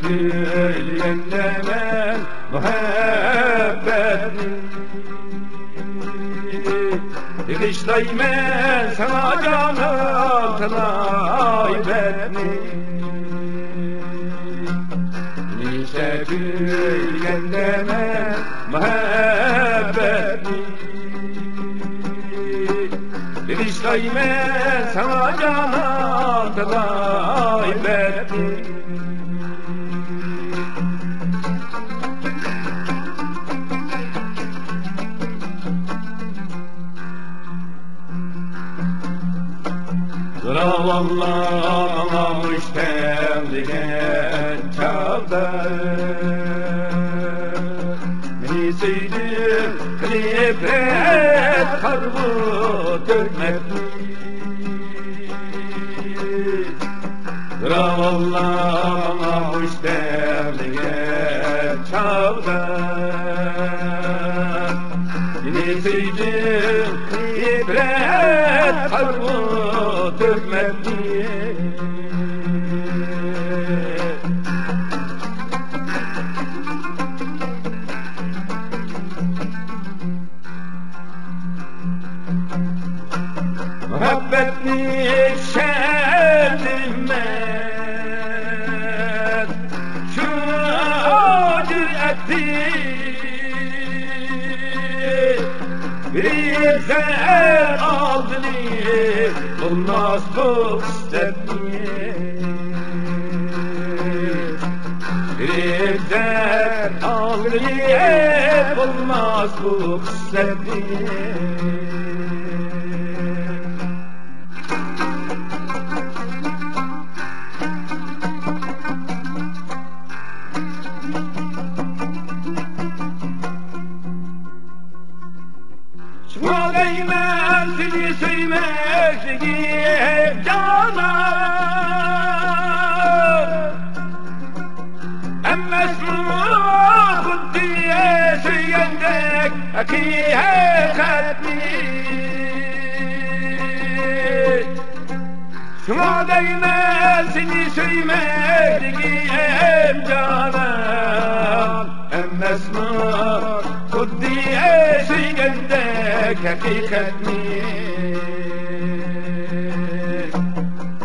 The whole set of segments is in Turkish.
gülgende men muhabbetni Yığışlaymen sana canım tanaybetni Nişe gülgende men muhabbetni Yığışlaymen sana canım tanaybetni Zıravallamamış temligen çağda Beni söyledim klipet karbu dökmekli Zıravallamamış temligen çağda Beni söyledim klipet karbu dökmek diye Muhabbetni şerdim ben Şu cüretti Bir zer aldın olmaz bu stepniye Bir zer aldın olmaz bu stepniye Şualaymen seni sevmezdim canan Emmesruh diye söyleyendek hakikatli Şualaymen seni sevmezdim canan Emmesruh diye söyleyendek hakikatli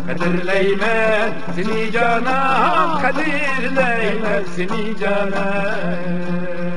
Kadirleymen seni canan Kadirleymen seni canan